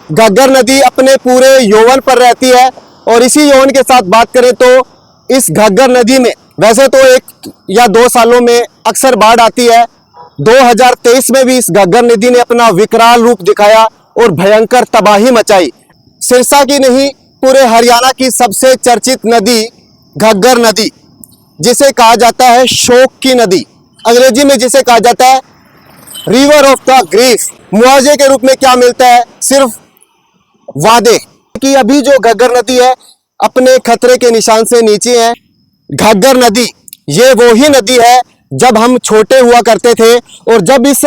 घग्गर नदी अपने पूरे यौवन पर रहती है और इसी यौवन के साथ बात करें तो इस घग्गर नदी में वैसे तो 1 या 2 सालों में अक्सर बाढ़ आती है। 2023 में भी इस घग्गर नदी ने अपना विकराल रूप दिखाया और भयंकर तबाही मचाई। सिरसा की नहीं, पूरे हरियाणा की सबसे चर्चित नदी घग्गर नदी, जिसे कहा जाता है शोक की नदी, अंग्रेजी में जिसे कहा जाता है रिवर ऑफ द ग्रीफ। मुआवजे के रूप में क्या मिलता है? सिर्फ वादे कि अभी जो घग्गर नदी है अपने खतरे के निशान से नीचे है। घग्गर नदी ये वो ही नदी है जब हम छोटे हुआ करते थे और जब इस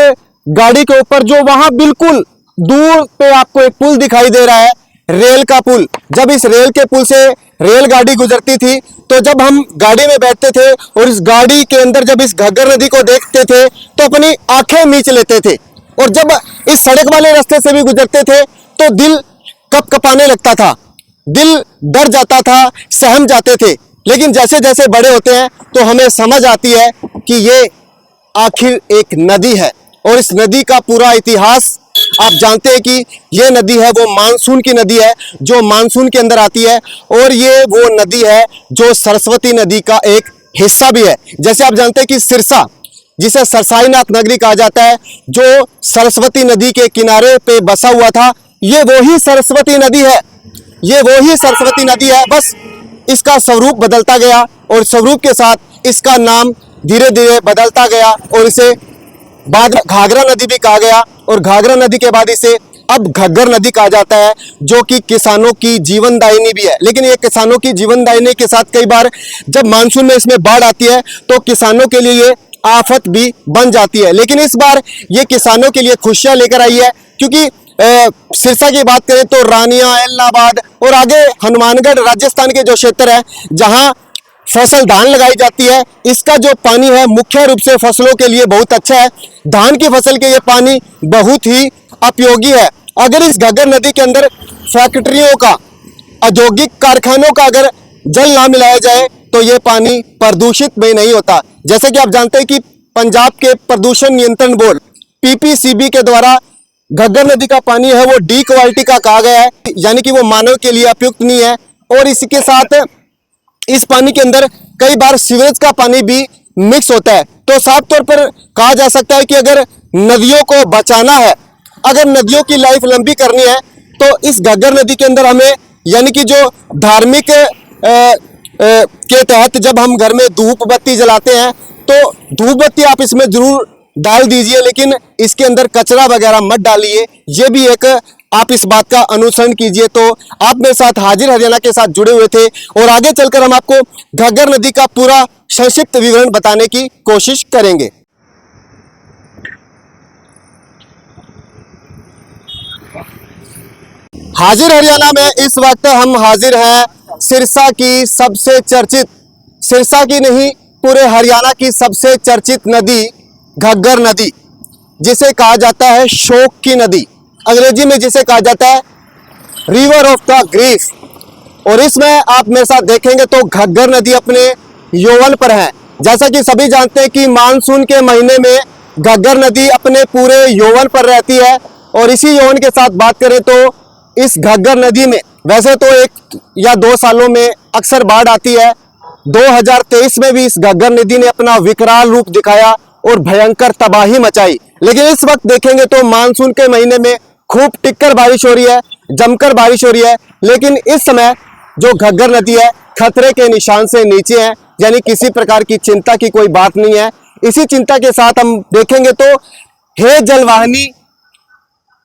गाड़ी के ऊपर जो वहां बिल्कुल दूर पे आपको एक पुल दिखाई दे रहा है, रेल का पुल, जब इस रेल के पुल से रेलगाड़ी गुजरती थी तो जब हम गाड़ी में बैठते थे और इस गाड़ी के अंदर जब इस घग्गर नदी को देखते थे तो अपनी आंखें मीच लेते थे और जब इस सड़क वाले रास्ते से भी गुजरते थे तो दिल कपकपाने लगता था, दिल डर जाता था, सहम जाते थे। लेकिन जैसे जैसे बड़े होते हैं तो हमें समझ आती है कि ये आखिर एक नदी है और इस नदी का पूरा इतिहास आप जानते हैं कि ये नदी है वो मानसून की नदी है जो मानसून के अंदर आती है और ये वो नदी है जो सरस्वती नदी का एक हिस्सा भी है। जैसे आप जानते हैं कि सिरसा, जिसे सरसाईनाथ नगरी कहा जाता है, जो सरस्वती नदी के किनारे पे बसा हुआ था, ये वो ही सरस्वती नदी है, ये वो ही सरस्वती नदी है। बस इसका स्वरूप बदलता गया और स्वरूप के साथ इसका नाम धीरे धीरे बदलता गया और इसे बाद में घाघरा नदी भी कहा गया और घाघरा नदी के बाद इसे अब घग्गर नदी कहा जाता है, जो कि किसानों की जीवनदायिनी भी है। लेकिन ये किसानों की जीवनदायिनी के साथ कई बार जब मानसून में इसमें बाढ़ आती है तो किसानों के लिए ये आफत भी बन जाती है। लेकिन इस बार ये किसानों के लिए खुशियां लेकर आई है, क्योंकि सिरसा की बात करें तो रानिया, एलनाबाद और आगे हनुमानगढ़ राजस्थान के जो क्षेत्र है जहां फसल धान लगाई जाती है, इसका जो पानी है मुख्य रूप से फसलों के लिए बहुत अच्छा है। धान की फसल के ये पानी बहुत ही उपयोगी है। अगर इस घग्गर नदी के अंदर फैक्ट्रियों का, औद्योगिक कारखानों का अगर जल ना मिलाया जाए तो ये पानी प्रदूषित भी नहीं होता। जैसे कि आप जानते हैं कि पंजाब के प्रदूषण नियंत्रण बोर्ड PPCB के द्वारा घग्गर नदी का पानी है वो डी क्वालिटी का कहा गया है, यानी कि वो मानव के लिए उपयुक्त नहीं है। और इसके साथ इस पानी के अंदर कई बार सीवरेज का पानी भी मिक्स होता है। तो साफ तौर पर कहा जा सकता है कि अगर नदियों को बचाना है, अगर नदियों की लाइफ लंबी करनी है तो इस घग्गर नदी के अंदर हमें, यानी कि जो धार्मिक के तहत जब हम घर में धूप बत्ती जलाते हैं तो धूप बत्ती आप इसमें जरूर डाल दीजिए, लेकिन इसके अंदर कचरा वगैरह मत डालिए। ये भी एक आप इस बात का अनुसरण कीजिए। तो आप मेरे साथ हाजिर हरियाणा के साथ जुड़े हुए थे और आगे चलकर हम आपको घग्गर नदी का पूरा संक्षिप्त विवरण बताने की कोशिश करेंगे। हाजिर हरियाणा में इस वक्त हम हाजिर हैं सिरसा की सबसे चर्चित, सिरसा की नहीं पूरे हरियाणा की सबसे चर्चित नदी घग्गर नदी, जिसे कहा जाता है शोक की नदी, अंग्रेजी में जिसे कहा जाता है रिवर ऑफ द ग्रीफ। और इसमें आप मेरे साथ देखेंगे तो घग्गर नदी अपने यौवन पर है। जैसा कि सभी जानते हैं कि मानसून के महीने में घग्गर नदी अपने पूरे यौवन पर रहती है और इसी यौवन के साथ बात करें तो इस घग्गर नदी में वैसे तो 1 या 2 सालों में अक्सर बाढ़ आती है। 2023 में भी इस घग्गर नदी ने अपना विकराल रूप दिखाया और भयंकर तबाही मचाई। लेकिन इस वक्त देखेंगे तो मानसून के महीने में खूब टिक्कर बारिश हो रही है, जमकर बारिश हो रही है। लेकिन इस समय जो घग्गर नदी है खतरे के निशान से नीचे है, यानी किसी प्रकार की चिंता की कोई बात नहीं है। इसी चिंता के साथ हम देखेंगे तो हे जलवाहिनी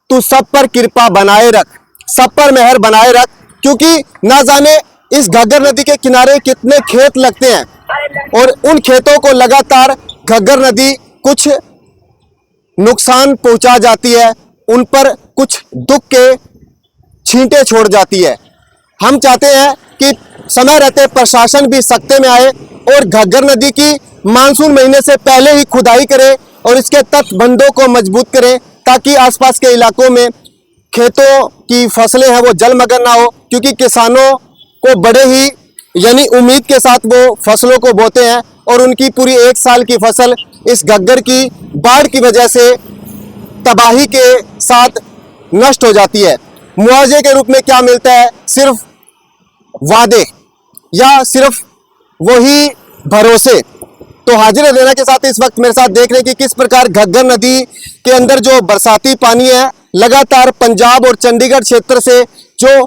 तू सब पर कृपा बनाए रख, सब पर मेहर बनाए रख, क्योंकि ना जाने इस घग्गर नदी के किनारे कितने खेत लगते हैं और उन खेतों को लगातार घग्गर नदी कुछ नुकसान पहुंचा जाती है, उन पर कुछ दुख के छींटे छोड़ जाती है। हम चाहते हैं कि समय रहते प्रशासन भी सख्ते में आए और घग्गर नदी की मानसून महीने से पहले ही खुदाई करे और इसके तटबंधों को मजबूत करे, ताकि आसपास के इलाकों में खेतों की फसलें हैं वो जलमग्न ना हो। क्योंकि किसानों को बड़े ही यानी उम्मीद के साथ वो फसलों को बोते हैं और उनकी पूरी 1 साल की फसल इस घग्गर की बाढ़ की वजह से तबाही के साथ नष्ट हो जाती है। मुआवजे के रूप में क्या मिलता है? सिर्फ वादे या सिर्फ वही भरोसे। तो हाजिर हरियाणा के साथ इस वक्त मेरे साथ देख रहे हैं कि किस प्रकार घग्गर नदी के अंदर जो बरसाती पानी है लगातार पंजाब और चंडीगढ़ क्षेत्र से जो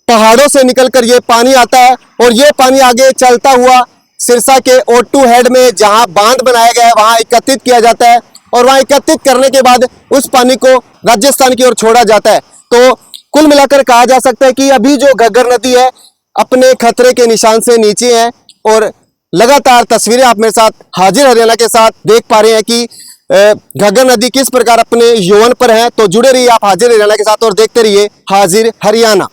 पहाड़ों से निकलकर ये पानी आता है और ये पानी आगे चलता हुआ सिरसा के O2 हेड में जहां बांध बनाया गया है वहां एकत्रित किया जाता है और वहां एकत्रित करने के बाद उस पानी को राजस्थान की ओर छोड़ा जाता है। तो कुल मिलाकर कहा जा सकता है कि अभी जो घग्गर नदी है अपने खतरे के निशान से नीचे है और लगातार तस्वीरें आप मेरे साथ हाजिर हरियाणा के साथ देख पा रहे हैं कि घग्गर नदी किस प्रकार अपने यौवन पर है। तो जुड़े रहिए आप हाजिर हरियाणा के साथ और देखते रहिए हाजिर हरियाणा।